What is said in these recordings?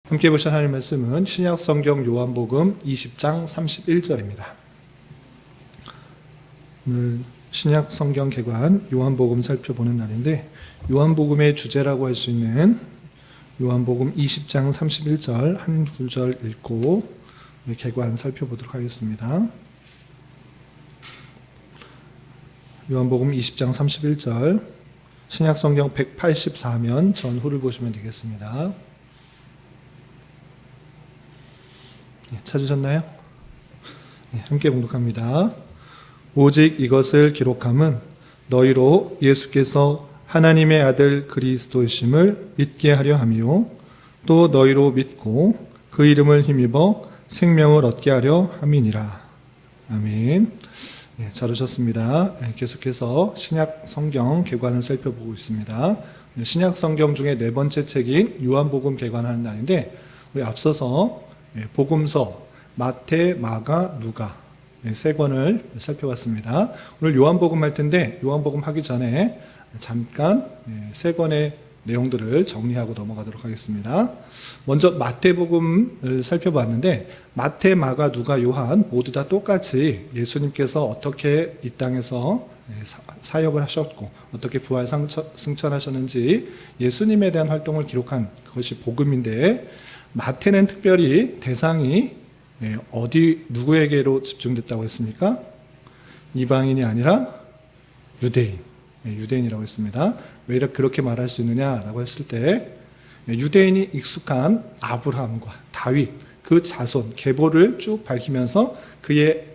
함께 보실 하나님의 말씀은 신약성경 요한복음 20장 31절입니다. 오늘 신약성경 개관 요한복음 살펴보는 날인데, 요한복음의 주제라고 할 수 있는 요한복음 20장 31절 한 구절 읽고 개관 살펴보도록 하겠습니다. 요한복음 20장 31절, 신약성경 184면 전후를 보시면 되겠습니다. 찾으셨나요? 함께 봉독합니다. 오직 이것을 기록함은 너희로 예수께서 하나님의 아들 그리스도이심을 믿게 하려 함이요 또 너희로 믿고 그 이름을 힘입어 생명을 얻게 하려 함이니라. 아멘. 잘 오셨습니다. 계속해서 신약 성경 개관을 살펴보고 있습니다. 신약 성경 중에 네 번째 책인 요한복음 개관하는 날인데, 우리 앞서서 복음서 마태, 마가, 누가 세 권을 살펴봤습니다. 오늘 요한복음 할 텐데, 요한복음 하기 전에 잠깐 세 권의 내용들을 정리하고 넘어가도록 하겠습니다. 먼저 마태복음을 살펴봤는데, 마태, 마가, 누가, 요한 모두 다 똑같이 예수님께서 어떻게 이 땅에서 사역을 하셨고 어떻게 부활 승천하셨는지 예수님에 대한 활동을 기록한 그것이 복음인데, 마태는 특별히 대상이 누구에게로 집중됐다고 했습니까? 이방인이 아니라 유대인, 유대인이라고 했습니다. 왜 이렇게 그렇게 말할 수 있느냐라고 했을 때, 유대인이 익숙한 아브라함과 다윗, 그 자손, 계보를 쭉 밝히면서 그의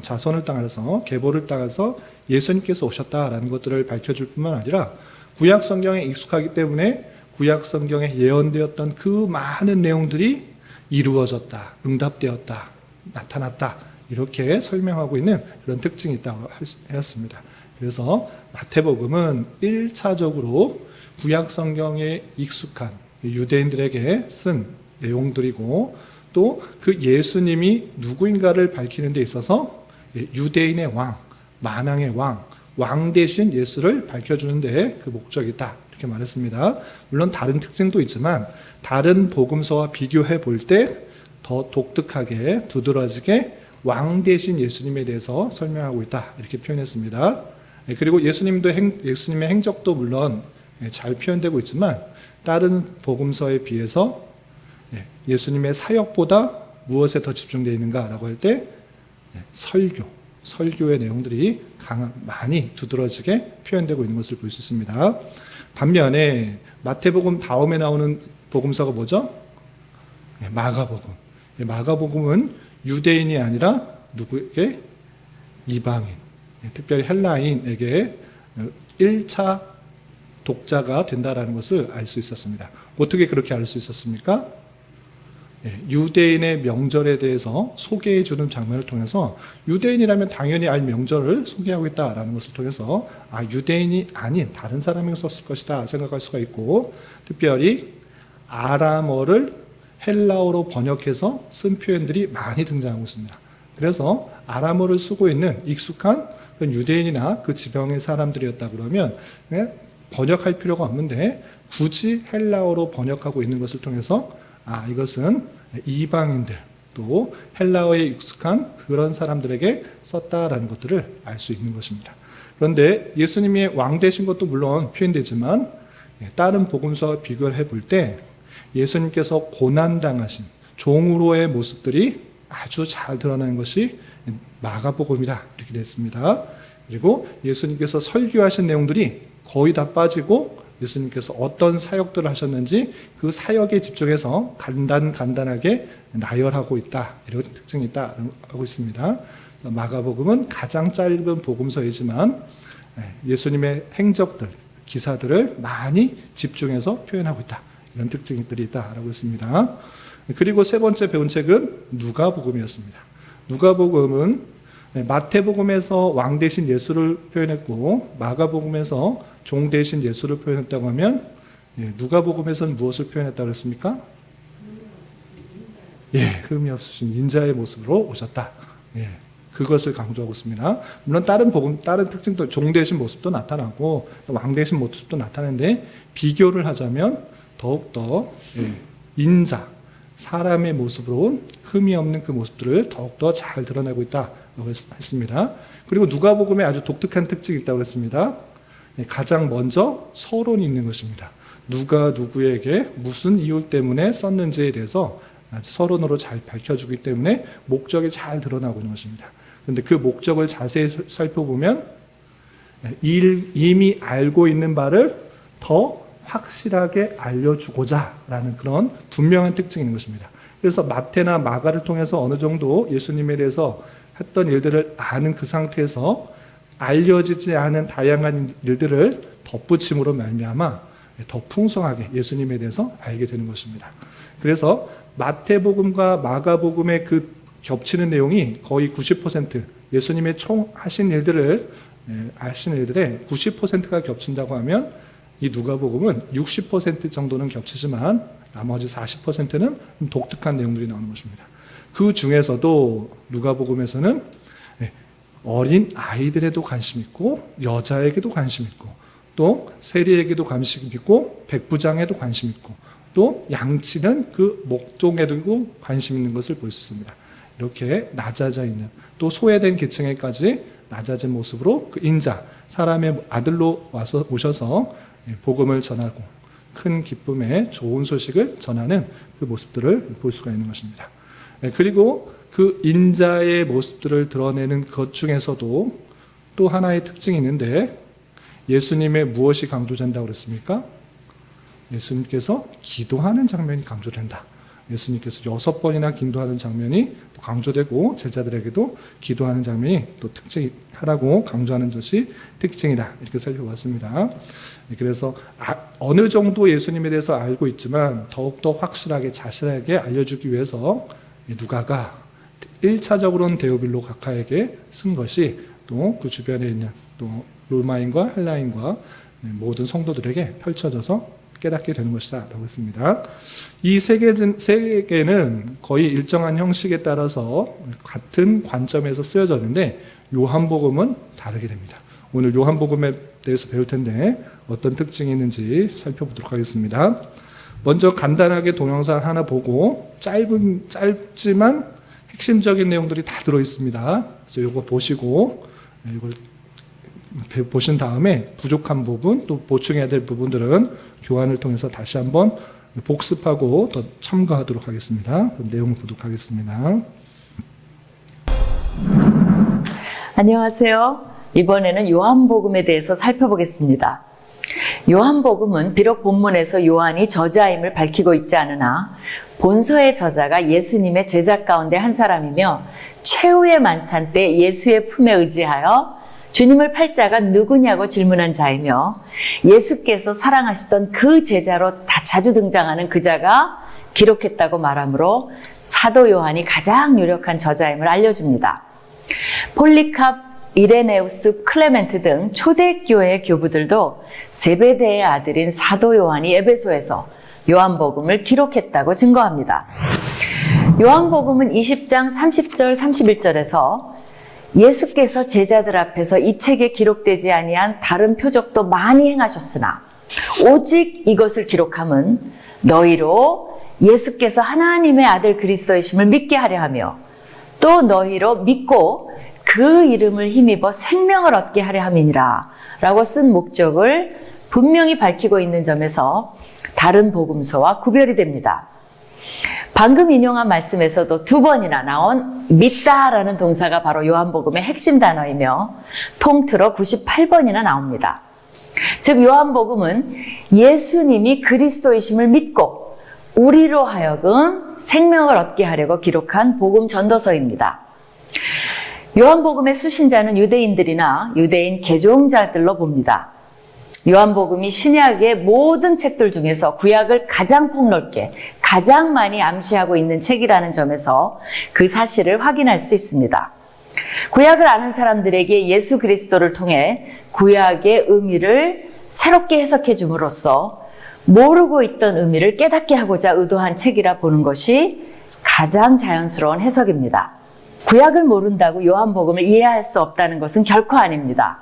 자손을 따라서 계보를 따라서 예수님께서 오셨다라는 것들을 밝혀줄 뿐만 아니라, 구약 성경에 익숙하기 때문에 구약 성경에 예언되었던 그 많은 내용들이 이루어졌다, 응답되었다, 나타났다, 이렇게 설명하고 있는 그런 특징이 있다고 하였습니다. 그래서 마태복음은 1차적으로 구약 성경에 익숙한 유대인들에게 쓴 내용들이고, 또 그 예수님이 누구인가를 밝히는 데 있어서 유대인의 왕, 만왕의 왕 대신 예수를 밝혀주는 데 그 목적이 있다, 이렇게 말했습니다. 물론 다른 특징도 있지만 다른 복음서와 비교해 볼 때 더 독특하게 두드러지게 왕 대신 예수님에 대해서 설명하고 있다, 이렇게 표현했습니다. 그리고 예수님의 행적도 물론 잘 표현되고 있지만, 다른 복음서에 비해서 예수님의 사역보다 무엇에 더 집중되어 있는가라고 할 때 설교의 내용들이 많이 두드러지게 표현되고 있는 것을 볼 수 있습니다. 반면에 마태복음 다음에 나오는 복음서가 뭐죠? 마가복음. 마가복음은 유대인이 아니라 누구에게? 이방인, 특별히 헬라인에게 1차 독자가 된다라는 것을 알 수 있었습니다. 어떻게 그렇게 알 수 있었습니까? 유대인의 명절에 대해서 소개해 주는 장면을 통해서, 유대인이라면 당연히 알 명절을 소개하고 있다라는 것을 통해서 유대인이 아닌 다른 사람이 썼을 것이다 생각할 수가 있고, 특별히 아람어를 헬라어로 번역해서 쓴 표현들이 많이 등장하고 있습니다. 그래서 아람어를 쓰고 있는 익숙한 유대인이나 그 지방의 사람들이었다 그러면 번역할 필요가 없는데, 굳이 헬라어로 번역하고 있는 것을 통해서 이것은 이방인들, 또 헬라어에 익숙한 그런 사람들에게 썼다라는 것들을 알 수 있는 것입니다. 그런데 예수님이 왕 되신 것도 물론 표현되지만, 다른 복음서와 비교를 해볼 때 예수님께서 고난당하신 종으로의 모습들이 아주 잘 드러나는 것이 마가복음이다, 이렇게 됐습니다. 그리고 예수님께서 설교하신 내용들이 거의 다 빠지고, 예수님께서 어떤 사역들을 하셨는지 그 사역에 집중해서 간단하게 나열하고 있다, 이런 특징이 있다 하고 있습니다. 그래서 마가복음은 가장 짧은 복음서이지만 예수님의 행적들, 기사들을 많이 집중해서 표현하고 있다, 이런 특징들이 있다라고 했습니다. 그리고 세 번째 배운 책은 누가복음이었습니다. 누가복음은 마태복음에서 왕 대신 예수를 표현했고, 마가복음에서 종 대신 예수를 표현했다고 하면, 누가복음에서는 무엇을 표현했다고 했습니까? 흠이 없으신 인자의 모습으로 오셨다. 그것을 강조하고 있습니다. 물론 다른 특징도 종 대신 모습도 나타나고 왕 대신 모습도 나타나는데, 비교를 하자면 더욱더 인자, 사람의 모습으로 흠이 없는 그 모습들을 더욱더 잘 드러내고 있다고 했습니다. 그리고 누가복음에 아주 독특한 특징이 있다고 했습니다. 가장 먼저 서론이 있는 것입니다. 누가 누구에게 무슨 이유 때문에 썼는지에 대해서 아주 서론으로 잘 밝혀주기 때문에 목적이 잘 드러나고 있는 것입니다. 그런데 그 목적을 자세히 살펴보면 이미 알고 있는 바를 더 확실하게 알려주고자 라는 그런 분명한 특징이 있는 것입니다. 그래서 마태나 마가를 통해서 어느 정도 예수님에 대해서 했던 일들을 아는 그 상태에서 알려지지 않은 다양한 일들을 덧붙임으로 말미암아 더 풍성하게 예수님에 대해서 알게 되는 것입니다. 그래서 마태복음과 마가복음의 그 겹치는 내용이 거의 90%, 예수님의 총 하신 일들의 90%가 겹친다고 하면 이 누가복음은 60% 정도는 겹치지만 나머지 40%는 독특한 내용들이 나오는 것입니다. 그 중에서도 누가복음에서는 어린 아이들에도 관심 있고 여자에게도 관심 있고 또 세리에게도 관심 있고 백부장에도 관심 있고 또 양치는 그 목동에도 관심 있는 것을 볼 수 있습니다. 이렇게 낮아져 있는 또 소외된 계층에까지 낮아진 모습으로 그 인자, 사람의 아들로 오셔서 복음을 전하고 큰 기쁨의 좋은 소식을 전하는 그 모습들을 볼 수가 있는 것입니다. 그리고 그 인자의 모습들을 드러내는 것 중에서도 또 하나의 특징이 있는데 예수님의 무엇이 강조된다고 그랬습니까? 예수님께서 기도하는 장면이 강조된다. 예수님께서 6번이나 기도하는 장면이 강조되고 제자들에게도 기도하는 장면이 또 특징하라고 강조하는 것이 특징이다. 이렇게 살펴봤습니다. 그래서 어느 정도 예수님에 대해서 알고 있지만 더욱더 확실하게 자세하게 알려주기 위해서 누가가 1차적으로는 데오빌로 각하에게 쓴 것이 또 그 주변에 있는 또 로마인과 헬라인과 모든 성도들에게 펼쳐져서 깨닫게 되는 것이다 라고 했습니다. 이 세 개는 거의 일정한 형식에 따라서 같은 관점에서 쓰여졌는데 요한복음은 다르게 됩니다. 오늘 요한복음에 대해서 배울 텐데 어떤 특징이 있는지 살펴보도록 하겠습니다. 먼저 간단하게 동영상 하나 보고 짧지만 핵심적인 내용들이 다 들어있습니다. 그래서 이거 보시고 이걸 보신 다음에 부족한 부분 또 보충해야 될 부분들은 교환을 통해서 다시 한번 복습하고 더 첨가하도록 하겠습니다. 내용을 보도록 하겠습니다. 안녕하세요. 이번에는 요한복음에 대해서 살펴보겠습니다. 요한복음은 비록 본문에서 요한이 저자임을 밝히고 있지 않으나 본서의 저자가 예수님의 제자 가운데 한 사람이며 최후의 만찬 때 예수의 품에 의지하여 주님을 팔자가 누구냐고 질문한 자이며 예수께서 사랑하시던 그 제자로 자주 등장하는 그 자가 기록했다고 말하므로 사도 요한이 가장 유력한 저자임을 알려줍니다. 폴리캅, 이레네우스, 클레멘트 등 초대교회 교부들도 세베대의 아들인 사도 요한이 에베소에서 요한복음을 기록했다고 증거합니다. 요한복음은 20장 30절 31절에서 예수께서 제자들 앞에서 이 책에 기록되지 아니한 다른 표적도 많이 행하셨으나 오직 이것을 기록함은 너희로 예수께서 하나님의 아들 그리스도이심을 믿게 하려 하며 또 너희로 믿고 그 이름을 힘입어 생명을 얻게 하려 함이니라 라고 쓴 목적을 분명히 밝히고 있는 점에서 다른 복음서와 구별이 됩니다. 방금 인용한 말씀에서도 2번이나 나온 믿다라는 동사가 바로 요한복음의 핵심 단어이며 통틀어 98번이나 나옵니다. 즉 요한복음은 예수님이 그리스도이심을 믿고 우리로 하여금 생명을 얻게 하려고 기록한 복음 전도서입니다. 요한복음의 수신자는 유대인들이나 유대인 개종자들로 봅니다. 요한복음이 신약의 모든 책들 중에서 구약을 가장 폭넓게 가장 많이 암시하고 있는 책이라는 점에서 그 사실을 확인할 수 있습니다. 구약을 아는 사람들에게 예수 그리스도를 통해 구약의 의미를 새롭게 해석해 줌으로써 모르고 있던 의미를 깨닫게 하고자 의도한 책이라 보는 것이 가장 자연스러운 해석입니다. 구약을 모른다고 요한복음을 이해할 수 없다는 것은 결코 아닙니다.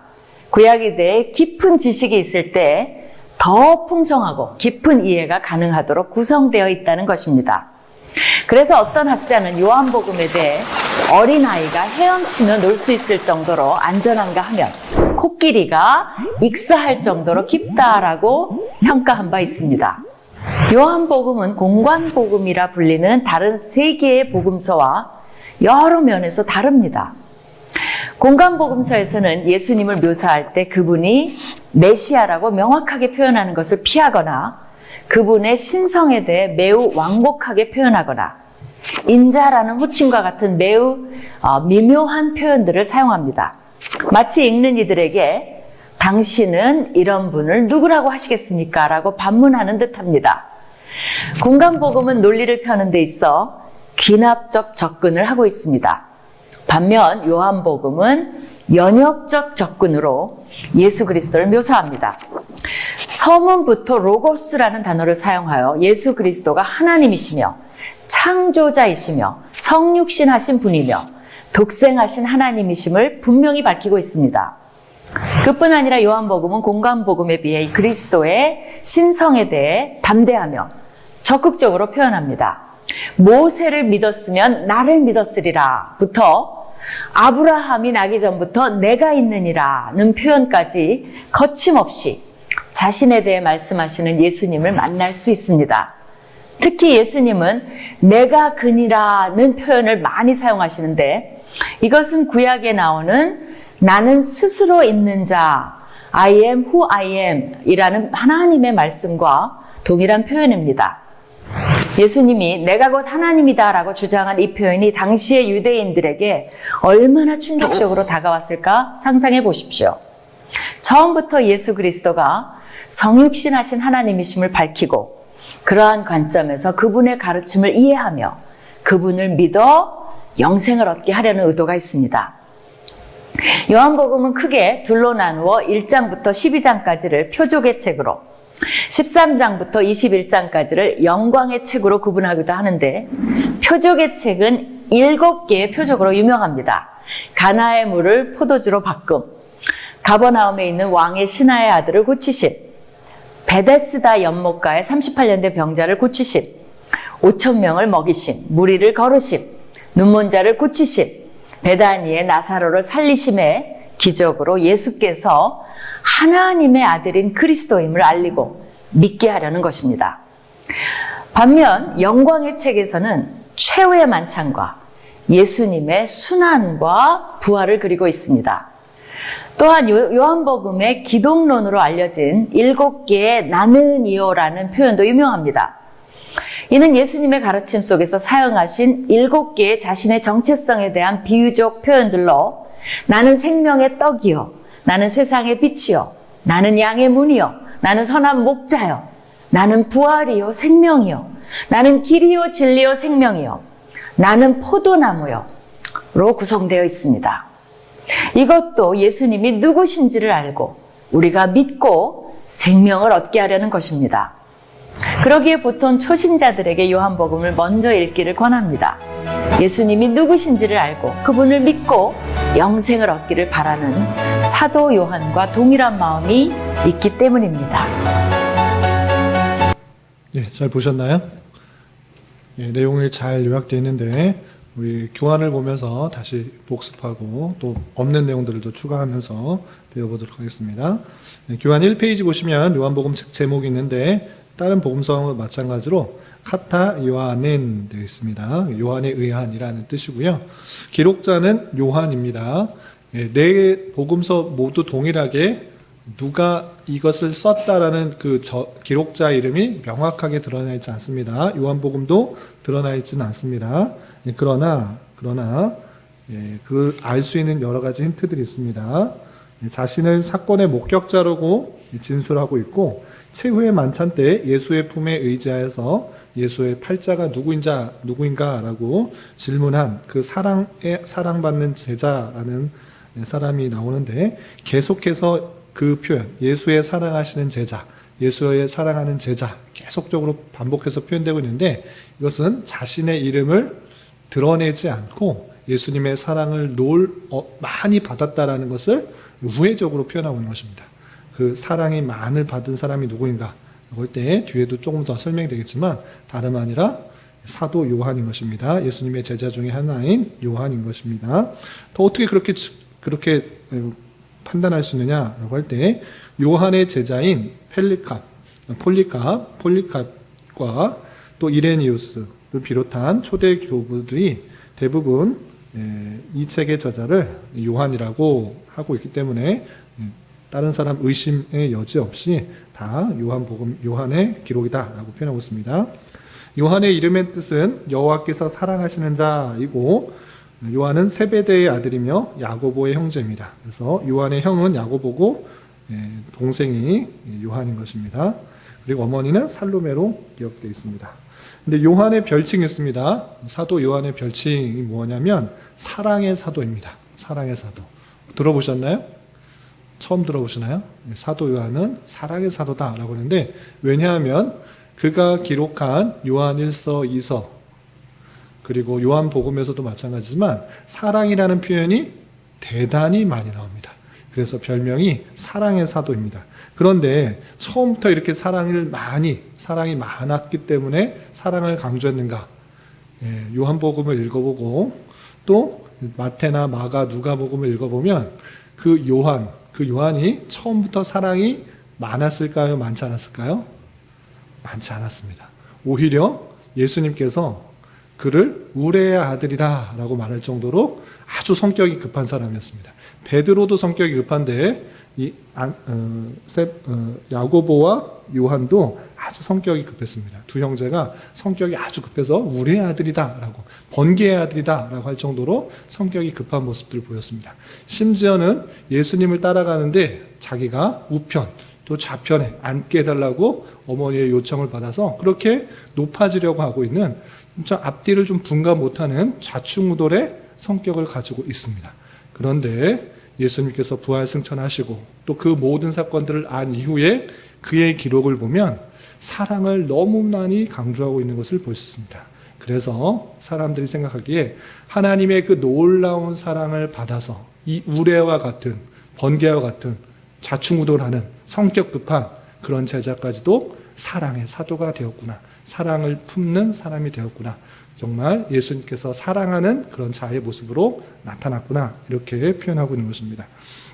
구약에 대해 깊은 지식이 있을 때 더 풍성하고 깊은 이해가 가능하도록 구성되어 있다는 것입니다. 그래서 어떤 학자는 요한복음에 대해 어린아이가 헤엄치며 놀 수 있을 정도로 안전한가 하면 코끼리가 익사할 정도로 깊다라고 평가한 바 있습니다. 요한복음은 공관복음이라 불리는 다른 세 개의 복음서와 여러 면에서 다릅니다. 공관복음서에서는 예수님을 묘사할 때 그분이 메시아라고 명확하게 표현하는 것을 피하거나 그분의 신성에 대해 매우 완곡하게 표현하거나 인자라는 호칭과 같은 매우 미묘한 표현들을 사용합니다. 마치 읽는 이들에게 당신은 이런 분을 누구라고 하시겠습니까? 라고 반문하는 듯합니다. 공관복음은 논리를 펴는 데 있어 귀납적 접근을 하고 있습니다. 반면 요한복음은 연역적 접근으로 예수 그리스도를 묘사합니다. 서문부터 로고스라는 단어를 사용하여 예수 그리스도가 하나님이시며 창조자이시며 성육신하신 분이며 독생하신 하나님이심을 분명히 밝히고 있습니다. 그뿐 아니라 요한복음은 공관복음에 비해 그리스도의 신성에 대해 담대하며 적극적으로 표현합니다. 모세를 믿었으면 나를 믿었으리라 부터 아브라함이 나기 전부터 내가 있느니라는 표현까지 거침없이 자신에 대해 말씀하시는 예수님을 만날 수 있습니다. 특히 예수님은 내가 그니라는 표현을 많이 사용하시는데 이것은 구약에 나오는 나는 스스로 있는 자 I am who I am 이라는 하나님의 말씀과 동일한 표현입니다. 예수님이 내가 곧 하나님이다 라고 주장한 이 표현이 당시의 유대인들에게 얼마나 충격적으로 다가왔을까 상상해 보십시오. 처음부터 예수 그리스도가 성육신하신 하나님이심을 밝히고 그러한 관점에서 그분의 가르침을 이해하며 그분을 믿어 영생을 얻게 하려는 의도가 있습니다. 요한복음은 크게 둘로 나누어 1장부터 12장까지를 표적의 책으로 13장부터 21장까지를 영광의 책으로 구분하기도 하는데 표적의 책은 7개의 표적으로 유명합니다. 가나의 물을 포도주로 바꿈, 가버나움에 있는 왕의 신하의 아들을 고치심, 베데스다 연못가의 38년 된 병자를 고치심, 5,000명을 먹이심, 무리를 거르심, 눈먼 자를 고치심, 베다니의 나사로를 살리심의 기적으로 예수께서 하나님의 아들인 그리스도임을 알리고 믿게 하려는 것입니다. 반면 영광의 책에서는 최후의 만찬과 예수님의 순환과 부활을 그리고 있습니다. 또한 요한복음의 기독론으로 알려진 7개의 나는 이요라는 표현도 유명합니다. 이는 예수님의 가르침 속에서 사용하신 7개의 자신의 정체성에 대한 비유적 표현들로 나는 생명의 떡이요, 나는 세상의 빛이요, 나는 양의 문이요, 나는 선한 목자요, 나는 부활이요 생명이요, 나는 길이요 진리요 생명이요, 나는 포도나무요 로 구성되어 있습니다. 이것도 예수님이 누구신지를 알고 우리가 믿고 생명을 얻게 하려는 것입니다. 그러기에 보통 초신자들에게 요한복음을 먼저 읽기를 권합니다. 예수님이 누구신지를 알고 그분을 믿고 영생을 얻기를 바라는 사도 요한과 동일한 마음이 있기 때문입니다. 네, 잘 보셨나요? 네, 내용이 잘 요약되어 있는데 우리 교환을 보면서 다시 복습하고 또 없는 내용들도 추가하면서 배워보도록 하겠습니다. 네, 교환 1페이지 보시면 요한복음 책 제목이 있는데 다른 복음서와 마찬가지로 카타 요한엔 되어 있습니다. 요한에 의한이라는 뜻이고요. 기록자는 요한입니다. 네 복음서 모두 동일하게 누가 이것을 썼다라는 그 기록자 이름이 명확하게 드러나 있지 않습니다. 요한복음도 드러나 있지는 않습니다. 그러나 그 알 수 있는 여러 가지 힌트들이 있습니다. 자신을 사건의 목격자라고 진술하고 있고 최후의 만찬 때 예수의 품에 의지하여서 예수의 팔자가 누구인가라고 질문한 그 사랑받는 제자라는 사람이 나오는데 계속해서 그 표현, 예수의 사랑하시는 제자, 예수의 사랑하는 제자 계속적으로 반복해서 표현되고 있는데 이것은 자신의 이름을 드러내지 않고 예수님의 사랑을 많이 받았다라는 것을 우회적으로 표현하고 있는 것입니다. 그 사랑이 만을 받은 사람이 누구인가 볼 때 뒤에도 조금 더 설명이 되겠지만 다름 아니라 사도 요한인 것입니다. 예수님의 제자 중에 하나인 요한인 것입니다. 더 어떻게 그렇게 판단할 수 있느냐라고 할 때 요한의 제자인 폴리캅과 또 이레니우스를 비롯한 초대 교부들이 대부분 이 책의 저자를 요한이라고 하고 있기 때문에 다른 사람 의심의 여지 없이 다 요한의 기록이다라고 표현하고 있습니다. 요한의 이름의 뜻은 여호와께서 사랑하시는 자이고 요한은 세베대의 아들이며 야고보의 형제입니다. 그래서 요한의 형은 야고보고 동생이 요한인 것입니다. 그리고 어머니는 살로메로 기억되어 있습니다. 근데 요한의 별칭이 있습니다. 사도 요한의 별칭이 뭐냐면 사랑의 사도입니다. 사랑의 사도. 들어보셨나요? 처음 들어보시나요? 사도 요한은 사랑의 사도다라고 하는데 왜냐하면 그가 기록한 요한 1서, 2서 그리고 요한 복음에서도 마찬가지지만 사랑이라는 표현이 대단히 많이 나옵니다. 그래서 별명이 사랑의 사도입니다. 그런데 처음부터 이렇게 사랑이 많았기 때문에 사랑을 강조했는가? 요한복음을 읽어보고 또 마태나 마가, 누가복음을 읽어보면 그 요한이 처음부터 사랑이 많았을까요? 많지 않았을까요? 많지 않았습니다. 오히려 예수님께서 그를 우레의 아들이다 라고 말할 정도로 아주 성격이 급한 사람이었습니다. 베드로도 성격이 급한데 야고보와 요한도 아주 성격이 급했습니다. 두 형제가 성격이 아주 급해서 우리의 아들이다라고 번개의 아들이다라고 할 정도로 성격이 급한 모습들을 보였습니다. 심지어는 예수님을 따라가는데 자기가 우편 또 좌편에 앉게 해달라고 어머니의 요청을 받아서 그렇게 높아지려고 하고 있는 진짜 앞뒤를 좀 분간 못하는 좌충우돌의 성격을 가지고 있습니다. 그런데 예수님께서 부활승천하시고 또 그 모든 사건들을 안 이후에 그의 기록을 보면 사랑을 너무 많이 강조하고 있는 것을 볼 수 있습니다. 그래서 사람들이 생각하기에 하나님의 그 놀라운 사랑을 받아서 이 우레와 같은 번개와 같은 좌충우돌하는 성격 급한 그런 제자까지도 사랑의 사도가 되었구나. 사랑을 품는 사람이 되었구나. 정말 예수님께서 사랑하는 그런 자의 모습으로 나타났구나. 이렇게 표현하고 있는 것입니다.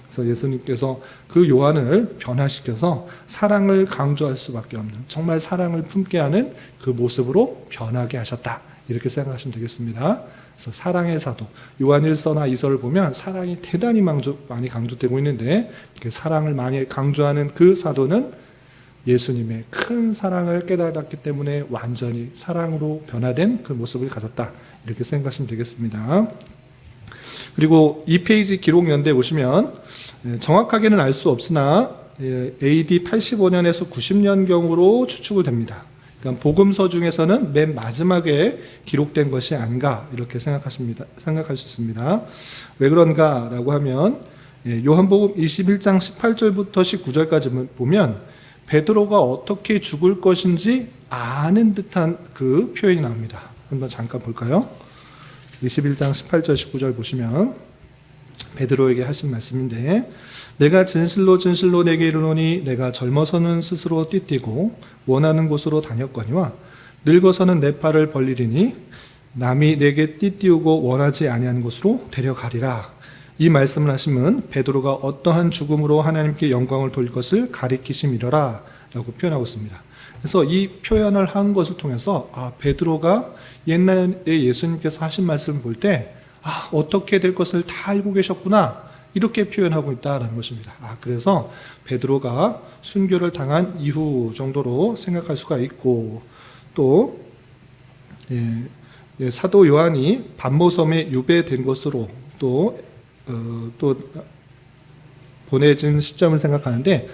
그래서 예수님께서 그 요한을 변화시켜서 사랑을 강조할 수밖에 없는 정말 사랑을 품게 하는 그 모습으로 변하게 하셨다. 이렇게 생각하시면 되겠습니다. 그래서 사랑의 사도, 요한 1서나 2서를 보면 사랑이 대단히 많이 강조되고 있는데 사랑을 많이 강조하는 그 사도는 예수님의 큰 사랑을 깨달았기 때문에 완전히 사랑으로 변화된 그 모습을 가졌다. 이렇게 생각하시면 되겠습니다. 그리고 이 페이지 기록 연대에 보시면 정확하게는 알 수 없으나 AD 85년에서 90년경으로 추측을 됩니다. 그러니까 복음서 중에서는 맨 마지막에 기록된 것이 아닌가 이렇게 생각할 수 있습니다. 왜 그런가라고 하면 요한복음 21장 18절부터 19절까지 보면 베드로가 어떻게 죽을 것인지 아는 듯한 그 표현이 나옵니다. 한번 잠깐 볼까요? 21장 18절 19절 보시면 베드로에게 하신 말씀인데 내가 진실로 진실로 내게 이르노니 내가 젊어서는 스스로 띠뛰고 원하는 곳으로 다녔거니와 늙어서는 내 팔을 벌리리니 남이 내게 띠띠우고 원하지 아니하는 곳으로 데려가리라. 이 말씀을 하시면 베드로가 어떠한 죽음으로 하나님께 영광을 돌릴 것을 가리키심이러라 라고 표현하고 있습니다. 그래서 이 표현을 한 것을 통해서 베드로가 옛날에 예수님께서 하신 말씀을 볼 때 어떻게 될 것을 다 알고 계셨구나 이렇게 표현하고 있다는 것입니다. 그래서 베드로가 순교를 당한 이후 정도로 생각할 수가 있고 또 사도 요한이 반모섬에 유배된 것으로 또 보내진 시점을 생각하는데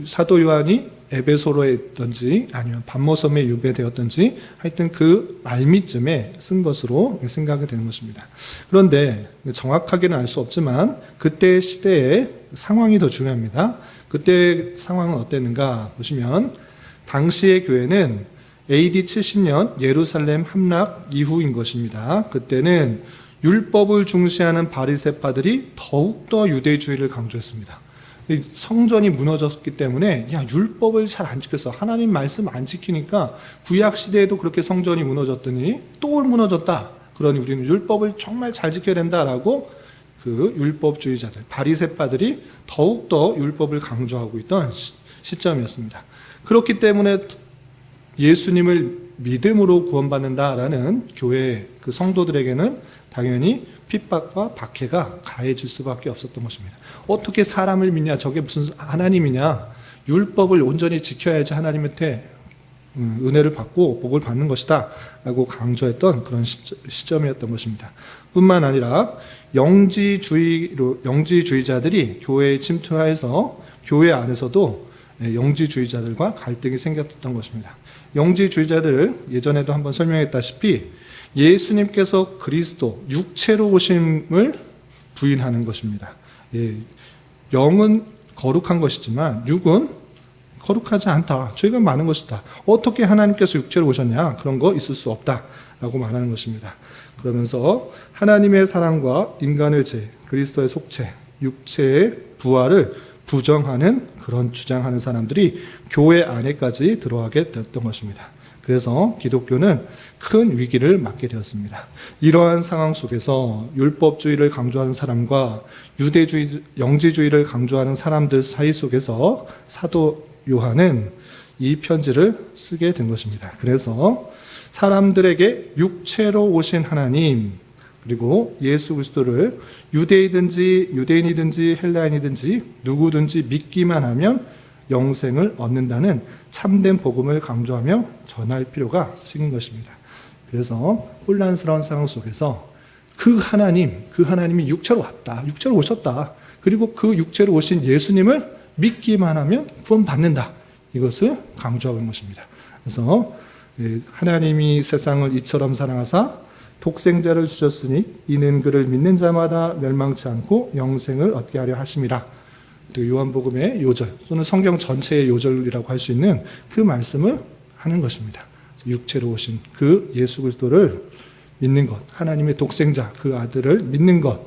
사도 요한이 에베소로에 있던지 아니면 반모섬에 유배되었던지 하여튼 그 말미쯤에 쓴 것으로 생각이 되는 것입니다. 그런데 정확하게는 알 수 없지만 그때 시대의 상황이 더 중요합니다. 그때 상황은 어땠는가 보시면 당시의 교회는 AD 70년 예루살렘 함락 이후인 것입니다. 그때는 율법을 중시하는 바리새파들이 더욱더 유대주의를 강조했습니다. 이 성전이 무너졌기 때문에 야, 율법을 잘 안 지켰어. 하나님 말씀 안 지키니까 구약 시대에도 그렇게 성전이 무너졌더니 또 무너졌다. 그러니 우리는 율법을 정말 잘 지켜야 된다라고 그 율법주의자들, 바리새파들이 더욱더 율법을 강조하고 있던 시점이었습니다. 그렇기 때문에 예수님을 믿음으로 구원받는다라는 교회 그 성도들에게는 당연히 핍박과 박해가 가해질 수밖에 없었던 것입니다. 어떻게 사람을 믿냐? 저게 무슨 하나님이냐? 율법을 온전히 지켜야지 하나님한테 은혜를 받고 복을 받는 것이다 라고 강조했던 그런 시점이었던 것입니다. 뿐만 아니라 영지주의자들이 교회에 침투하여서 교회 안에서도 영지주의자들과 갈등이 생겼던 것입니다. 영지주의자들 예전에도 한번 설명했다시피 예수님께서 그리스도 육체로 오심을 부인하는 것입니다. 영은 거룩한 것이지만 육은 거룩하지 않다. 죄가 많은 것이다. 어떻게 하나님께서 육체로 오셨냐? 그런 거 있을 수 없다라고 말하는 것입니다. 그러면서 하나님의 사랑과 인간의 죄, 그리스도의 속죄, 육체의 부활을 부정하는 그런 주장하는 사람들이 교회 안에까지 들어가게 되었던 것입니다. 그래서 기독교는 큰 위기를 맞게 되었습니다. 이러한 상황 속에서 율법주의를 강조하는 사람과 영지주의를 강조하는 사람들 사이 속에서 사도 요한은 이 편지를 쓰게 된 것입니다. 그래서 사람들에게 육체로 오신 하나님, 그리고 예수 그리스도를 유대인이든지 헬라인이든지 누구든지 믿기만 하면 영생을 얻는다는 참된 복음을 강조하며 전할 필요가 생긴 것입니다. 그래서 혼란스러운 상황 속에서 그 하나님이 육체로 왔다. 육체로 오셨다. 그리고 그 육체로 오신 예수님을 믿기만 하면 구원받는다. 이것을 강조하고 있는 것입니다. 그래서 하나님이 세상을 이처럼 사랑하사 독생자를 주셨으니 이는 그를 믿는 자마다 멸망치 않고 영생을 얻게 하려 하심이라. 요한복음의 요절 또는 성경 전체의 요절이라고 할 수 있는 그 말씀을 하는 것입니다. 육체로 오신 그 예수 그리스도를 믿는 것, 하나님의 독생자 그 아들을 믿는 것,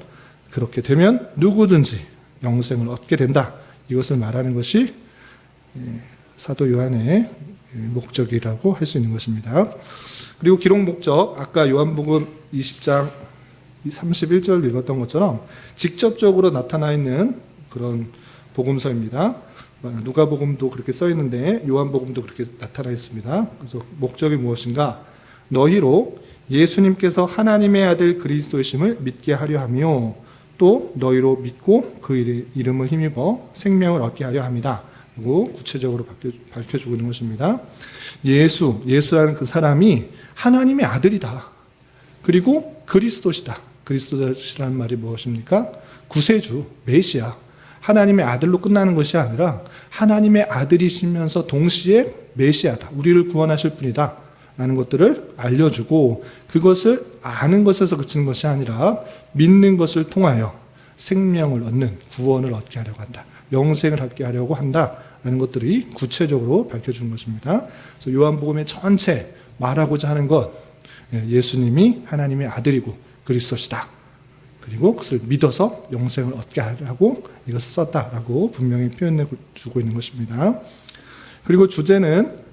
그렇게 되면 누구든지 영생을 얻게 된다. 이것을 말하는 것이 사도 요한의 목적이라고 할 수 있는 것입니다. 그리고 기록 목적, 아까 요한복음 20장 31절 읽었던 것처럼 직접적으로 나타나 있는 그런 복음서입니다. 누가복음도 그렇게 써 있는데 요한복음도 그렇게 나타나 있습니다. 그래서 목적이 무엇인가? 너희로 예수님께서 하나님의 아들 그리스도이심을 믿게 하려 하며 또 너희로 믿고 그 이름을 힘입어 생명을 얻게 하려 합니다. 그리고 구체적으로 밝혀주고 있는 것입니다. 예수라는 그 사람이 하나님의 아들이다. 그리고 그리스도시다. 그리스도시라는 말이 무엇입니까? 구세주, 메시아. 하나님의 아들로 끝나는 것이 아니라 하나님의 아들이시면서 동시에 메시아다. 우리를 구원하실 분이다. 라는 것들을 알려주고 그것을 아는 것에서 그치는 것이 아니라 믿는 것을 통하여 생명을 얻는 구원을 얻게 하려고 한다. 영생을 얻게 하려고 한다. 라는 것들이 구체적으로 밝혀주는 것입니다. 그래서 요한복음의 전체 말하고자 하는 것, 예수님이 하나님의 아들이고 그리스도시다. 그리고 그것을 믿어서 영생을 얻게 하려고 이것을 썼다라고 분명히 표현해주고 있는 것입니다. 그리고 주제는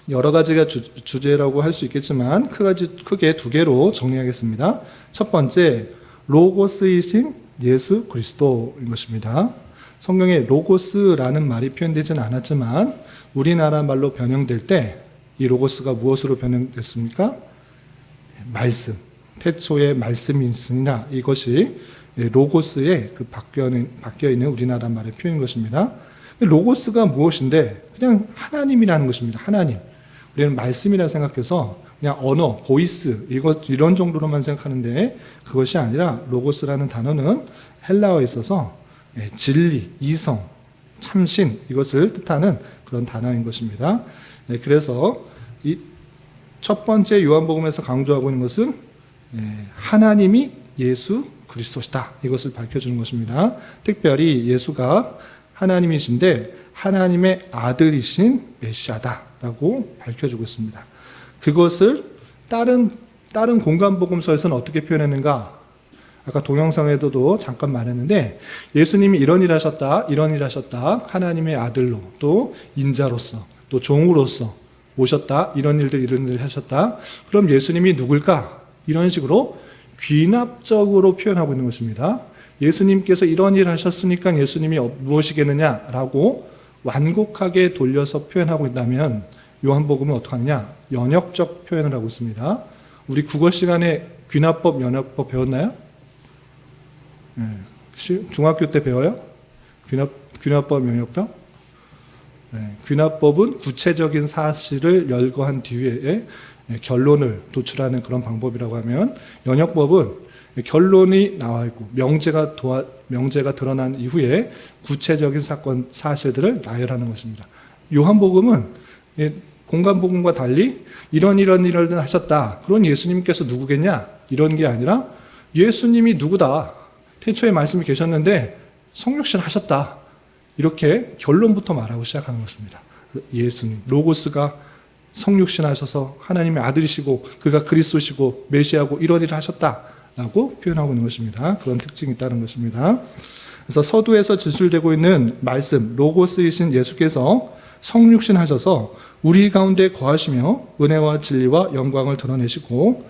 여러 가지가 주제라고 할 수 있겠지만 크게 두 개로 정리하겠습니다. 첫 번째, 로고스이신 예수 그리스도인 것입니다. 성경에 로고스라는 말이 표현되지는 않았지만 우리나라 말로 변형될 때 이 로고스가 무엇으로 변형됐습니까? 말씀. 태초에 말씀이 있으니라. 이것이 로고스에 바뀌어 있는 우리나라 말의 표현인 것입니다. 로고스가 무엇인데 그냥 하나님이라는 것입니다. 하나님. 우리는 말씀이라 생각해서 그냥 언어, 보이스 이런 정도로만 생각하는데 그것이 아니라 로고스라는 단어는 헬라어에 있어서 진리, 이성, 참신 이것을 뜻하는 그런 단어인 것입니다. 그래서 이 첫 번째 요한복음에서 강조하고 있는 것은 하나님이 예수 그리스도시다. 이것을 밝혀주는 것입니다. 특별히 예수가 하나님이신데 하나님의 아들이신 메시아다라고 밝혀주고 있습니다. 그것을 다른 공간복음서에서는 어떻게 표현했는가? 아까 동영상에도 잠깐 말했는데 예수님이 이런 일 하셨다, 이런 일 하셨다, 하나님의 아들로, 또 인자로서, 또 종으로서 오셨다, 이런 일 하셨다. 그럼 예수님이 누굴까? 이런 식으로 귀납적으로 표현하고 있는 것입니다. 예수님께서 이런 일 하셨으니까 예수님이 무엇이겠느냐라고 완곡하게 돌려서 표현하고 있다면 요한복음은 어떻게 하느냐? 연역적 표현을 하고 있습니다. 우리 국어 시간에 귀납법, 연역법 배웠나요? 네. 중학교 때 배워요? 귀납법, 연역법? 네. 귀납법은 구체적인 사실을 열거한 뒤에 결론을 도출하는 그런 방법이라고 하면, 연역법은 결론이 나와 있고 명제가 드러난 이후에 구체적인 사건, 사실들을 나열하는 것입니다. 요한복음은 공간복음과 달리 이런 일을 하셨다. 그런 예수님께서 누구겠냐? 이런 게 아니라 예수님이 누구다. 태초에 말씀이 계셨는데 성육신 하셨다. 이렇게 결론부터 말하고 시작하는 것입니다. 예수님, 로고스가 성육신 하셔서 하나님의 아들이시고 그가 그리스도시고 메시아고 이런 일을 하셨다라고 표현하고 있는 것입니다. 그런 특징이 있다는 것입니다. 그래서 서두에서 진술되고 있는 말씀, 로고스이신 예수께서 성육신 하셔서 우리 가운데 거하시며 은혜와 진리와 영광을 드러내시고,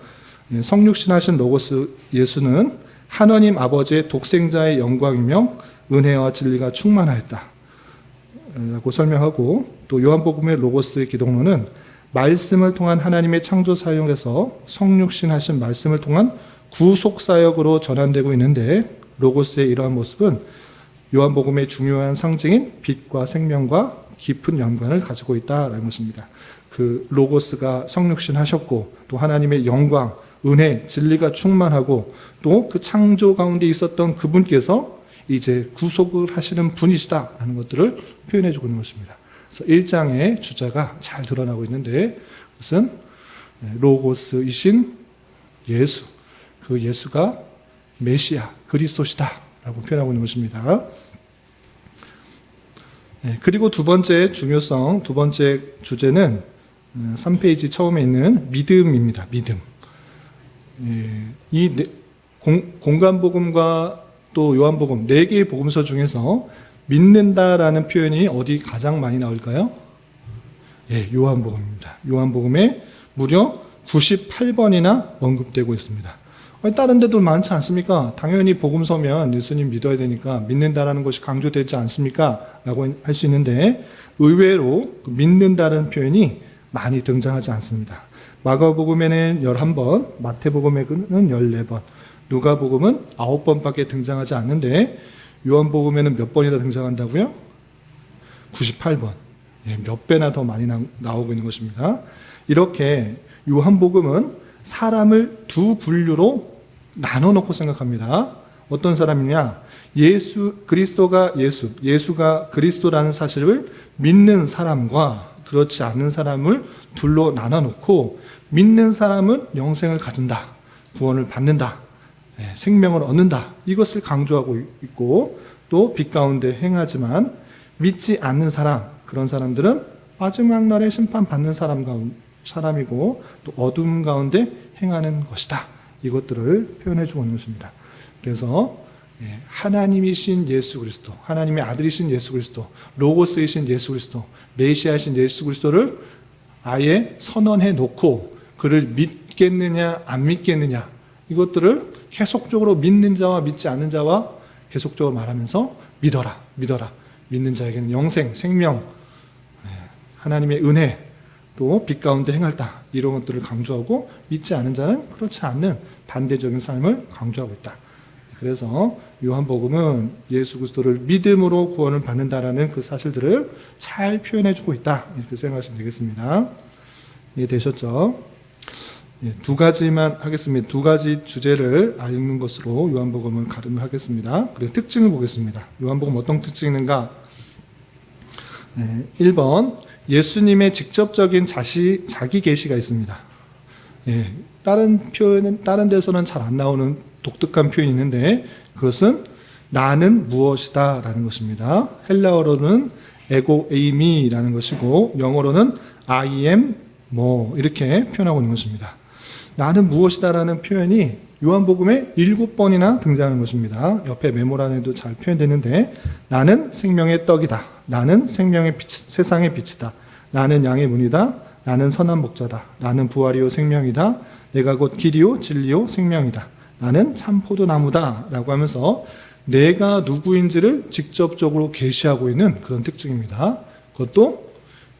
성육신 하신 로고스 예수는 하나님 아버지의 독생자의 영광이며 은혜와 진리가 충만하였다 라고 설명하고, 또 요한복음의 로고스의 기독론은 말씀을 통한 하나님의 창조 사역에서 성육신 하신 말씀을 통한 구속 사역으로 전환되고 있는데, 로고스의 이러한 모습은 요한복음의 중요한 상징인 빛과 생명과 깊은 연관을 가지고 있다라는 것입니다. 그 로고스가 성육신 하셨고, 또 하나님의 영광, 은혜, 진리가 충만하고, 또 그 창조 가운데 있었던 그분께서 이제 구속을 하시는 분이시다라는 것들을 표현해주고 있는 것입니다. 그래서 1장의 주자가 잘 드러나고 있는데, 그것은 로고스이신 예수, 그 예수가 메시아, 그리스도시다라고 표현하고 있는 것입니다. 그리고 두 번째 중요성, 두 번째 주제는 3페이지 처음에 있는 믿음입니다. 믿음. 이 공간복음과 또 요한복음 4개의 복음서 중에서 믿는다라는 표현이 어디 가장 많이 나올까요? 요한복음입니다. 요한복음에 무려 98번이나 언급되고 있습니다. 다른 데도 많지 않습니까? 당연히 복음서면 예수님 믿어야 되니까 믿는다라는 것이 강조되지 않습니까? 라고 할 수 있는데, 의외로 믿는다는 표현이 많이 등장하지 않습니다. 마가복음에는 11번, 마태복음에는 14번, 누가복음은 9번밖에 등장하지 않는데, 요한복음에는 몇 번이나 등장한다고요? 98번. 몇 배나 더 많이 나오고 있는 것입니다. 이렇게 요한복음은 사람을 두 분류로 나눠놓고 생각합니다. 어떤 사람이냐? 그리스도가 예수가 그리스도라는 사실을 믿는 사람과 그렇지 않는 사람을 둘로 나눠놓고, 믿는 사람은 영생을 가진다, 구원을 받는다, 생명을 얻는다, 이것을 강조하고 있고, 또 빛 가운데 행하지만 믿지 않는 사람, 그런 사람들은 마지막 날에 심판받는 사람이고 또 어둠 가운데 행하는 것이다. 이것들을 표현해 주고 있는 것입니다. 그래서 하나님이신 예수 그리스도, 하나님의 아들이신 예수 그리스도, 로고스이신 예수 그리스도, 메시아이신 예수 그리스도를 아예 선언해 놓고 그를 믿겠느냐 안 믿겠느냐, 이것들을 계속적으로 믿는 자와 믿지 않는 자와 계속적으로 말하면서 믿어라, 믿어라. 믿는 자에게는 영생, 생명, 하나님의 은혜, 또 빛 가운데 행할다, 이런 것들을 강조하고, 믿지 않은 자는 그렇지 않는 반대적인 삶을 강조하고 있다. 그래서 요한복음은 예수 그리스도를 믿음으로 구원을 받는다라는 그 사실들을 잘 표현해주고 있다, 이렇게 생각하시면 되겠습니다. 이해되셨죠? 두 가지만 하겠습니다. 두 가지 주제를 읽는 것으로 요한복음을 가름을 하겠습니다. 그리고 특징을 보겠습니다. 요한복음 어떤 특징이 있는가? 1번, 예수님의 직접적인 자기 계시가 있습니다. 다른 데서는 잘 안 나오는 독특한 표현이 있는데, 그것은 나는 무엇이다 라는 것입니다. 헬라어로는 에고 에이미라는 것이고, 영어로는 I am 뭐 이렇게 표현하고 있는 것입니다. 나는 무엇이다 라는 표현이 요한복음에 7번이나 등장하는 것입니다. 옆에 메모란에도 잘 표현되는데, 나는 생명의 떡이다. 나는 생명의 빛, 세상의 빛이다. 나는 양의 문이다. 나는 선한 목자다. 나는 부활이요 생명이다. 내가 곧 길이요 진리요 생명이다. 나는 참 포도나무다. 라고 하면서 내가 누구인지를 직접적으로 계시하고 있는 그런 특징입니다. 그것도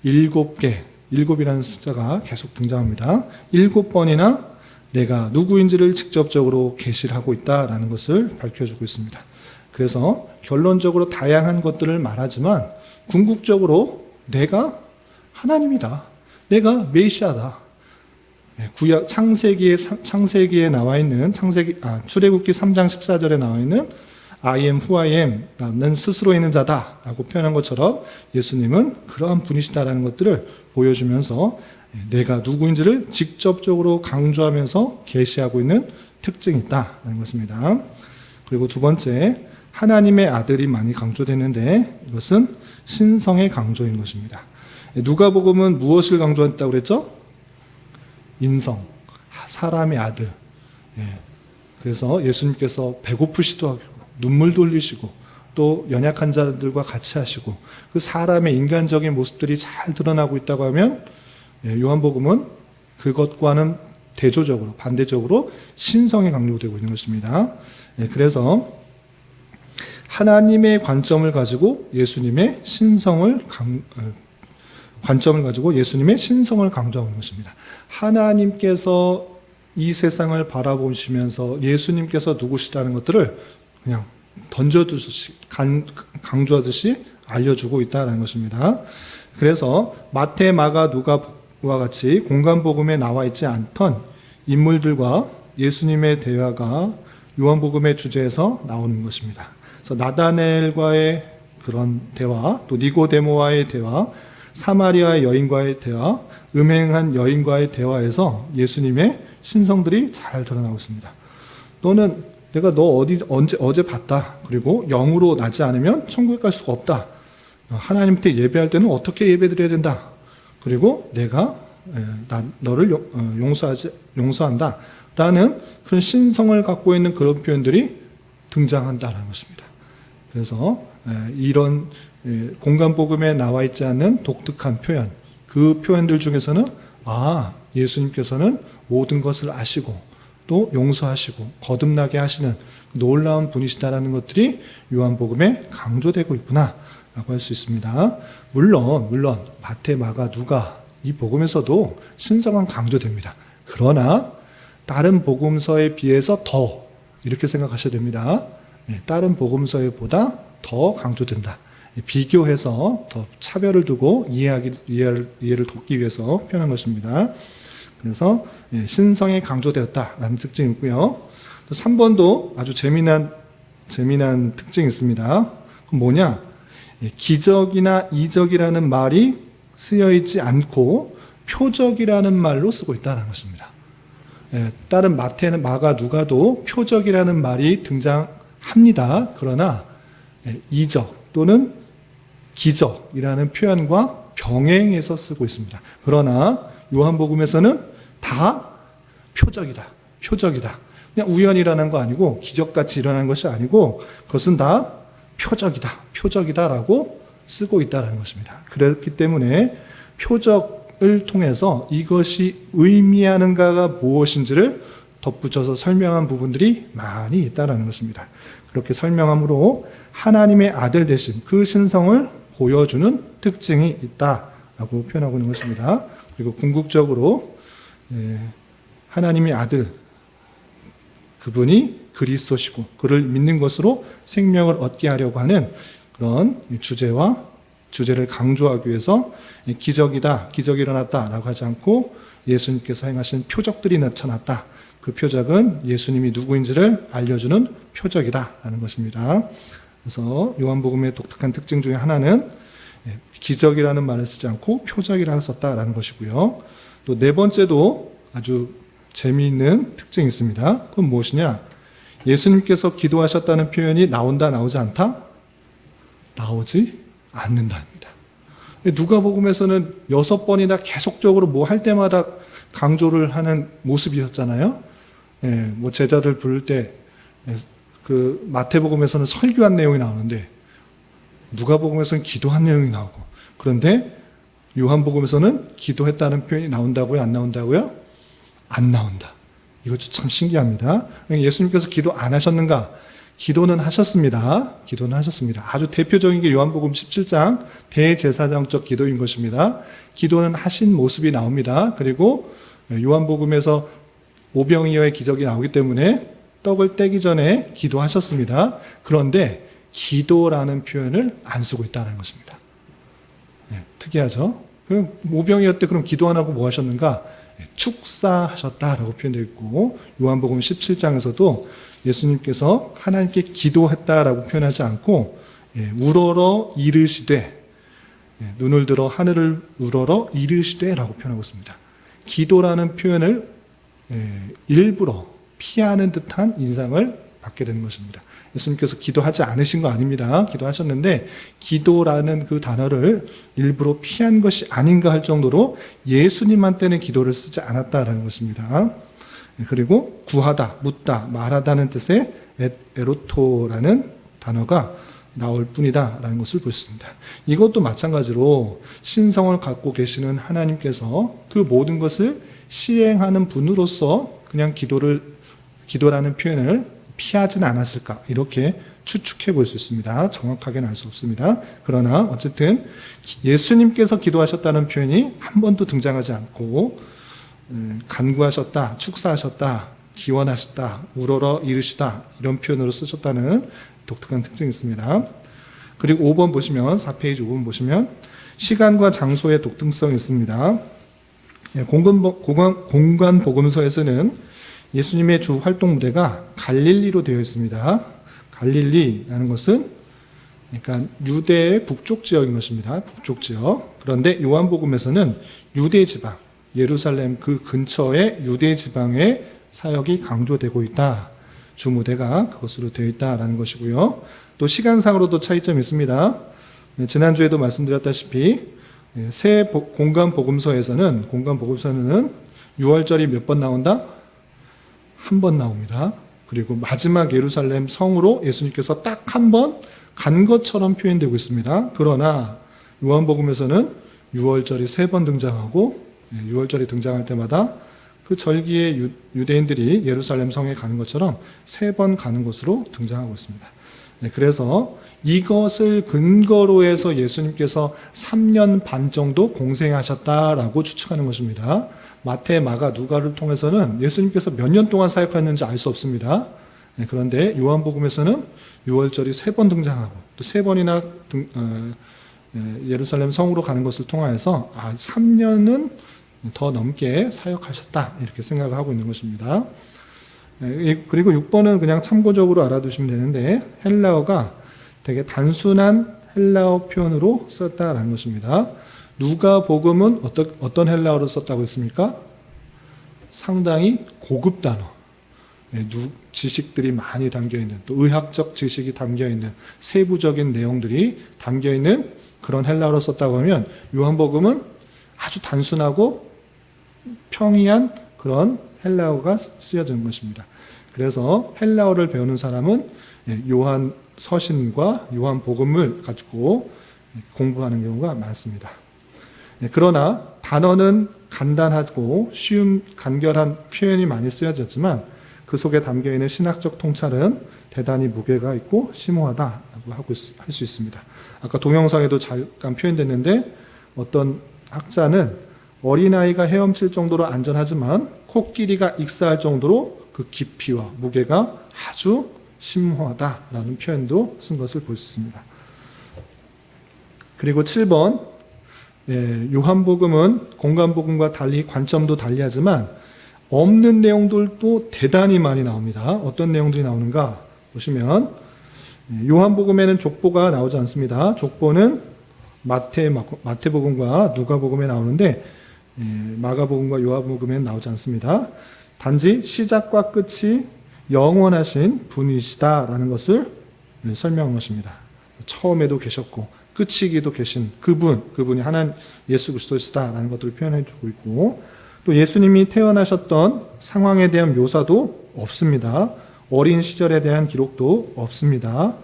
7개, 7이라는 숫자가 계속 등장합니다. 7번이나 내가 누구인지를 직접적으로 계시를 하고 있다라는 것을 밝혀주고 있습니다. 그래서 결론적으로 다양한 것들을 말하지만 궁극적으로 내가 하나님이다. 내가 메시아다. 구약 창세기에 나와 있는 출애굽기 3장 14절에 나와 있는 I am who I am, 나는 스스로 있는 자다라고 표현한 것처럼 예수님은 그러한 분이시다라는 것들을 보여주면서 내가 누구인지를 직접적으로 강조하면서 계시하고 있는 특징이 있다는 것입니다. 그리고 두 번째, 하나님의 아들이 많이 강조되는데 이것은 신성의 강조인 것입니다. 누가복음은 무엇을 강조했다고 그랬죠? 인성, 사람의 아들. 그래서 예수님께서 배고프시도 하고 눈물도 흘리시고 또 연약한 자들과 같이 하시고 그 사람의 인간적인 모습들이 잘 드러나고 있다고 하면 요한복음은 그것과는 대조적으로 반대적으로 신성이 강조되고 있는 것입니다. 그래서 하나님의 관점을 가지고 예수님의 신성을 강조하고 있는 것입니다. 하나님께서 이 세상을 바라보시면서 예수님께서 누구시다는 것들을 그냥 던져주듯이 강조하듯이 알려주고 있다는 것입니다. 그래서 마태, 마가, 누가와 같이 공간복음에 나와 있지 않던 인물들과 예수님의 대화가 요한복음의 주제에서 나오는 것입니다. 그래서 나다넬과의 그런 대화, 또 니고데모와의 대화, 사마리아 여인과의 대화, 음행한 여인과의 대화에서 예수님의 신성들이 잘 드러나고 있습니다. 또는 내가 너 어제 봤다. 그리고 영으로 나지 않으면 천국에 갈 수가 없다. 하나님께 예배할 때는 어떻게 예배드려야 된다. 그리고 내가 너를 용서한다. 라는 그런 신성을 갖고 있는 그런 표현들이 등장한다는 것입니다. 그래서 이런 공간복음에 나와 있지 않는 독특한 표현, 그 표현들 중에서는 예수님께서는 모든 것을 아시고 또 용서하시고 거듭나게 하시는 놀라운 분이시다라는 것들이 요한복음에 강조되고 있구나 라고 할 수 있습니다. 물론 마태, 마가, 누가 이 복음에서도 신성은 강조됩니다. 그러나 다른 복음서에 비해서 더 이렇게 생각하셔야 됩니다. 다른 복음서에 보다 더 강조된다. 비교해서 더 차별을 두고 이해를 돕기 위해서 표현한 것입니다. 그래서 신성이 강조되었다라는 특징이 있고요. 또 3번도 아주 재미난 특징이 있습니다. 그럼 뭐냐? 기적이나 이적이라는 말이 쓰여 있지 않고 표적이라는 말로 쓰고 있다는 것입니다. 다른 마태는 마가 누가도 표적이라는 말이 등장합니다. 그러나 이적 또는 기적이라는 표현과 병행해서 쓰고 있습니다. 그러나 요한복음에서는 다 표적이다. 그냥 우연이라는 거 아니고 기적같이 일어나는 것이 아니고 그것은 다 표적이다라고 쓰고 있다는 것입니다. 그렇기 때문에 표적을 통해서 이것이 의미하는가가 무엇인지를 덧붙여서 설명한 부분들이 많이 있다는 것입니다. 그렇게 설명함으로 하나님의 아들 되신 그 신성을 보여주는 특징이 있다라고 표현하고 있는 것입니다. 그리고 궁극적으로 하나님의 아들 그분이 그리스도시고 그를 믿는 것으로 생명을 얻게 하려고 하는 그런 주제를 강조하기 위해서 기적이 일어났다라고 하지 않고 예수님께서 행하신 표적들이 나타났다. 그 표적은 예수님이 누구인지를 알려주는 표적이다라는 것입니다. 그래서 요한복음의 독특한 특징 중에 하나는 기적이라는 말을 쓰지 않고 표적이라고 썼다라는 것이고요. 또 네 번째도 아주 재미있는 특징이 있습니다. 그건 무엇이냐? 예수님께서 기도하셨다는 표현이 나오지 않다? 나오지 않는다입니다. 누가복음에서는 6번이나 계속적으로 뭐 할 때마다 강조를 하는 모습이었잖아요. 뭐 제자들 부를 때 그 마태복음에서는 설교한 내용이 나오는데 누가복음에서는 기도한 내용이 나오고, 그런데 요한복음에서는 기도했다는 표현이 나온다고요? 안 나온다고요? 안 나온다. 이것도 참 신기합니다. 예수님께서 기도 안 하셨는가? 기도는 하셨습니다. 기도는 하셨습니다. 아주 대표적인 게 요한복음 17장 대제사장적 기도인 것입니다. 기도는 하신 모습이 나옵니다. 그리고 요한복음에서 오병이어의 기적이 나오기 때문에 떡을 떼기 전에 기도하셨습니다. 그런데 기도라는 표현을 안 쓰고 있다는 것입니다. 특이하죠? 오병이어 때 그럼 기도 안 하고 뭐 하셨는가? 축사하셨다라고 표현되어 있고, 요한복음 17장에서도 예수님께서 하나님께 기도했다라고 표현하지 않고 우러러 이르시되, 눈을 들어 하늘을 우러러 이르시되라고 표현하고 있습니다. 기도라는 표현을 일부러 피하는 듯한 인상을 받게 되는 것입니다. 예수님께서 기도하지 않으신 거 아닙니다. 기도하셨는데 기도라는 그 단어를 일부러 피한 것이 아닌가 할 정도로 예수님한테는 기도를 쓰지 않았다라는 것입니다. 그리고 구하다, 묻다, 말하다는 뜻의 에로토라는 단어가 나올 뿐이다라는 것을 볼 수 있습니다. 이것도 마찬가지로 신성을 갖고 계시는 하나님께서 그 모든 것을 시행하는 분으로서 그냥 기도라는 표현을 피하진 않았을까, 이렇게 추측해 볼 수 있습니다. 정확하게는 알 수 없습니다. 그러나 어쨌든 예수님께서 기도하셨다는 표현이 한 번도 등장하지 않고 간구하셨다, 축사하셨다, 기원하셨다, 우러러 이르시다, 이런 표현으로 쓰셨다는 독특한 특징이 있습니다. 그리고 5번 보시면, 4페이지 5번 보시면 시간과 장소의 독특성이 있습니다. 공간 복음서에서는 예수님의 주 활동 무대가 갈릴리로 되어 있습니다. 갈릴리라는 것은 그러니까 유대의 북쪽 지역인 것입니다. 북쪽 지역. 그런데 요한복음에서는 유대 지방, 예루살렘 그 근처의 유대 지방의 사역이 강조되고 있다. 주 무대가 그것으로 되어 있다라는 것이고요. 또 시간상으로도 차이점이 있습니다. 지난주에도 말씀드렸다시피 새 공간 복음서에서는 6월절이 몇 번 나온다? 한 번 나옵니다. 그리고 마지막 예루살렘 성으로 예수님께서 딱 한 번 간 것처럼 표현되고 있습니다. 그러나 요한복음에서는 6월절이 3번 등장하고 6월절이 등장할 때마다 그 절기에 유대인들이 예루살렘 성에 가는 것처럼 3번 가는 것으로 등장하고 있습니다. 그래서 이것을 근거로 해서 예수님께서 3년 반 정도 공생하셨다라고 추측하는 것입니다. 마태, 마가, 누가를 통해서는 예수님께서 몇 년 동안 사역했는지 알 수 없습니다. 그런데 요한복음에서는 6월절이 3번 등장하고 또 3번이나 예루살렘 성으로 가는 것을 통하여서 3년은 더 넘게 사역하셨다, 이렇게 생각을 하고 있는 것입니다. 그리고 6번은 그냥 참고적으로 알아두시면 되는데, 헬라어가 되게 단순한 헬라어 표현으로 썼다라는 것입니다. 누가복음은 어떤 헬라어로 썼다고 했습니까? 상당히 고급 단어, 지식들이 많이 담겨있는, 또 의학적 지식이 담겨있는 세부적인 내용들이 담겨있는 그런 헬라어로 썼다고 하면, 요한복음은 아주 단순하고 평이한 그런 헬라어가 쓰여진 것입니다. 그래서 헬라어를 배우는 사람은 요한 서신과 요한 복음을 가지고 공부하는 경우가 많습니다. 그러나 단어는 간단하고 쉬운 간결한 표현이 많이 쓰여졌지만 그 속에 담겨있는 신학적 통찰은 대단히 무게가 있고 심오하다라고 할 수 있습니다. 아까 동영상에도 잠깐 표현됐는데, 어떤 학자는 어린아이가 헤엄칠 정도로 안전하지만 코끼리가 익사할 정도로 그 깊이와 무게가 아주 심오하다라는 표현도 쓴 것을 볼 수 있습니다. 그리고 7번, 요한복음은 공간복음과 달리 관점도 달리하지만 없는 내용들도 대단히 많이 나옵니다. 어떤 내용들이 나오는가 보시면, 요한복음에는 족보가 나오지 않습니다. 족보는 마태복음과 누가복음에 나오는데 마가복음과 요한복음에는 나오지 않습니다. 단지 시작과 끝이 영원하신 분이시다라는 것을 설명한 것입니다. 처음에도 계셨고 끝이기도 계신 그분이 하나님 예수 그리스도시다라는 것들을 표현해 주고 있고, 또 예수님이 태어나셨던 상황에 대한 묘사도 없습니다. 어린 시절에 대한 기록도 없습니다.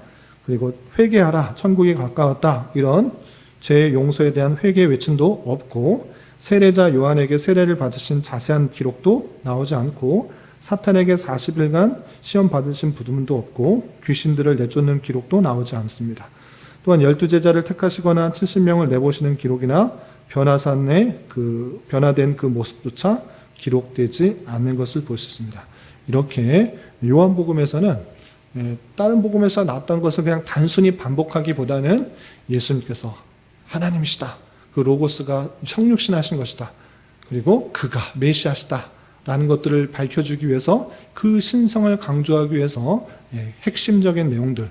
그리고 회개하라, 천국이 가까웠다, 이런 죄 용서에 대한 회개 외침도 없고, 세례자 요한에게 세례를 받으신 자세한 기록도 나오지 않고, 사탄에게 40일간 시험 받으신 부름도 없고, 귀신들을 내쫓는 기록도 나오지 않습니다. 또한 12제자를 택하시거나 70명을 내보시는 기록이나 변화산의 변화된 그 모습조차 기록되지 않는 것을 볼 수 있습니다. 이렇게 요한복음에서는 다른 복음에서 나왔던 것을 그냥 단순히 반복하기보다는 예수님께서 하나님이시다, 그 로고스가 성육신하신 것이다, 그리고 그가 메시아시다 라는 것들을 밝혀주기 위해서, 그 신성을 강조하기 위해서 핵심적인 내용들,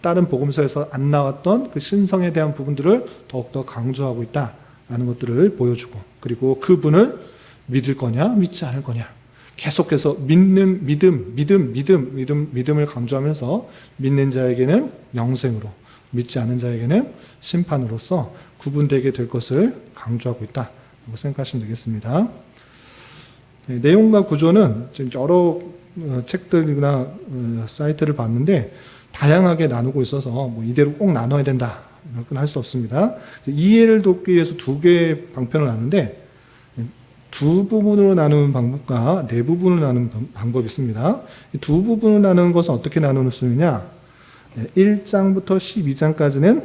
다른 복음서에서 안 나왔던 그 신성에 대한 부분들을 더욱더 강조하고 있다라는 것들을 보여주고, 그리고 그분을 믿을 거냐 믿지 않을 거냐, 계속해서 믿음을 강조하면서 믿는 자에게는 영생으로, 믿지 않은 자에게는 심판으로서 구분되게 될 것을 강조하고 있다고 생각하시면 되겠습니다. 내용과 구조는 지금 여러 책들이나 사이트를 봤는데 다양하게 나누고 있어서 뭐 이대로 꼭 나눠야 된다 이건 할 수 없습니다. 이해를 돕기 위해서 두 개의 방편을 나누는데, 두 부분으로 나누는 방법과 네 부분으로 나누는 방법이 있습니다. 두 부분으로 나누는 것은 어떻게 나누는 수느냐? 1장부터 12장까지는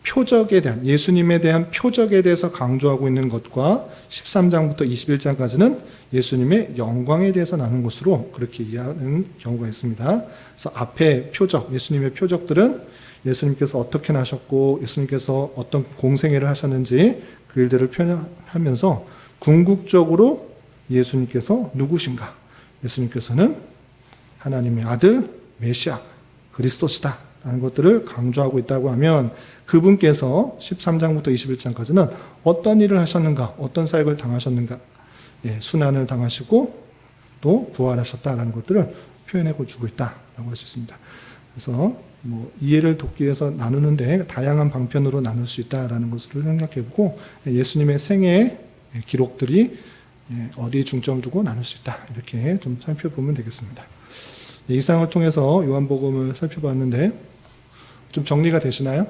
표적에 대한, 예수님에 대한 표적에 대해서 강조하고 있는 것과 13장부터 21장까지는 예수님의 영광에 대해서 나누는 것으로 그렇게 이해하는 경우가 있습니다. 그래서 앞에 표적, 예수님의 표적들은 예수님께서 어떻게 나셨고 예수님께서 어떤 공생애를 하셨는지 그 일들을 표현하면서 궁극적으로 예수님께서 누구신가? 예수님께서는 하나님의 아들 메시아 그리스도시다 라는 것들을 강조하고 있다고 하면, 그분께서 13장부터 21장까지는 어떤 일을 하셨는가, 어떤 사역을 당하셨는가, 순환을 당하시고 또 부활하셨다라는 것들을 표현해 주고 있다라고 할 수 있습니다. 그래서 뭐 이해를 돕기 위해서 나누는데 다양한 방편으로 나눌 수 있다라는 것을 생각해보고, 예수님의 생애의 기록들이 어디에 중점을 두고 나눌 수 있다, 이렇게 좀 살펴보면 되겠습니다. 이상을 통해서 요한복음을 살펴봤는데 좀 정리가 되시나요?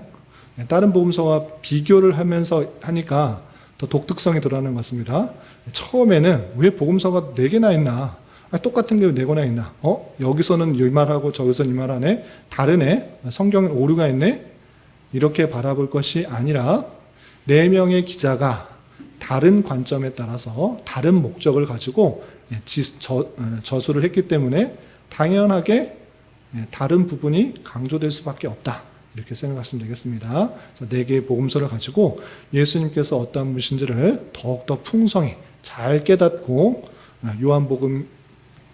다른 복음서와 비교를 하면서 하니까 더 독특성이 드러나는 것 같습니다. 처음에는 왜 복음서가 4개나 있나? 똑같은 게 왜 4개나 있나? 여기서는 이 말하고 저기서는 이 말하네? 다르네? 성경에 오류가 있네? 이렇게 바라볼 것이 아니라 4명의 기자가 다른 관점에 따라서 다른 목적을 가지고 저술을 했기 때문에 당연하게 다른 부분이 강조될 수밖에 없다, 이렇게 생각하시면 되겠습니다. 그래서 4개의 복음서를 가지고 예수님께서 어떠한 분이신지를 더욱더 풍성히 잘 깨닫고, 요한복음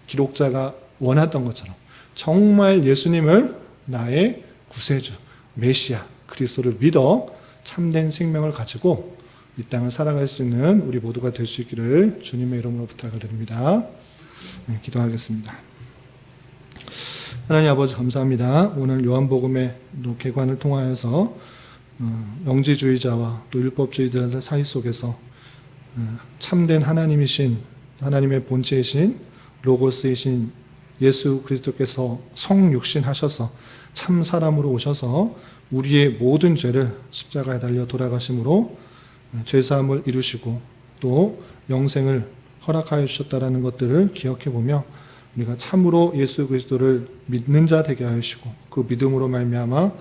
기록자가 원했던 것처럼 정말 예수님을 나의 구세주, 메시아, 그리스도를 믿어 참된 생명을 가지고 이 땅을 살아갈 수 있는 우리 모두가 될 수 있기를 주님의 이름으로 부탁을 드립니다. 기도하겠습니다. 하나님 아버지 감사합니다. 오늘 요한복음의 개관을 통하여서 영지주의자와 또 율법주의자의 사이 속에서 참된 하나님이신, 하나님의 본체이신 로고스이신 예수 그리스도께서 성육신하셔서 참 사람으로 오셔서 우리의 모든 죄를 십자가에 달려 돌아가심으로 죄사함을 이루시고 또 영생을 허락하여 주셨다라는 것들을 기억해 보며, 우리가 참으로 예수 그리스도를 믿는 자 되게 하시고 그 믿음으로 말미암아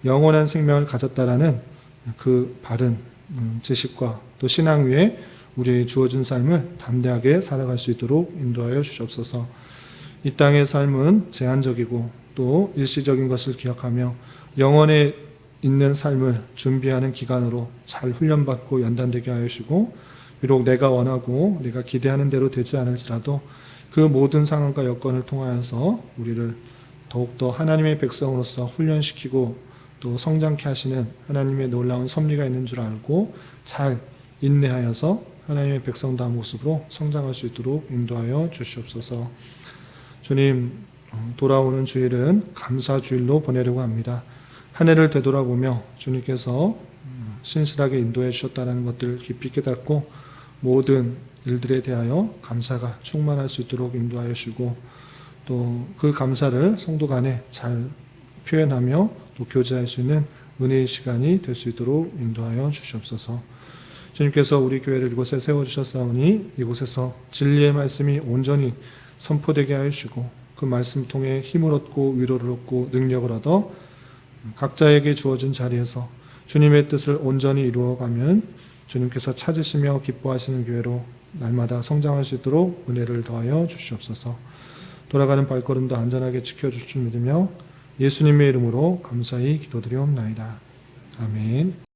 영원한 생명을 가졌다라는 그 바른 지식과 또 신앙 위에 우리의 주어진 삶을 담대하게 살아갈 수 있도록 인도하여 주시옵소서. 이 땅의 삶은 제한적이고 또 일시적인 것을 기억하며 영원에 있는 삶을 준비하는 기간으로 잘 훈련받고 연단되게 하여 주시고, 비록 내가 원하고 내가 기대하는 대로 되지 않을지라도 그 모든 상황과 여건을 통하여서 우리를 더욱더 하나님의 백성으로서 훈련시키고 또 성장케 하시는 하나님의 놀라운 섭리가 있는 줄 알고 잘 인내하여서 하나님의 백성다운 모습으로 성장할 수 있도록 인도하여 주시옵소서. 주님, 돌아오는 주일은 감사주일로 보내려고 합니다. 한 해를 되돌아보며 주님께서 신실하게 인도해 주셨다는 것들을 깊이 깨닫고 모든 일들에 대하여 감사가 충만할 수 있도록 인도하여 주시고 또 그 감사를 성도 간에 잘 표현하며 또 교제할 수 있는 은혜의 시간이 될 수 있도록 인도하여 주시옵소서. 주님께서 우리 교회를 이곳에 세워주셨사오니 이곳에서 진리의 말씀이 온전히 선포되게 하여 주시고 그 말씀 통해 힘을 얻고 위로를 얻고 능력을 얻어 각자에게 주어진 자리에서 주님의 뜻을 온전히 이루어가면 주님께서 찾으시며 기뻐하시는 교회로 날마다 성장할 수 있도록 은혜를 더하여 주시옵소서. 돌아가는 발걸음도 안전하게 지켜줄 줄 믿으며 예수님의 이름으로 감사히 기도드리옵나이다. 아멘.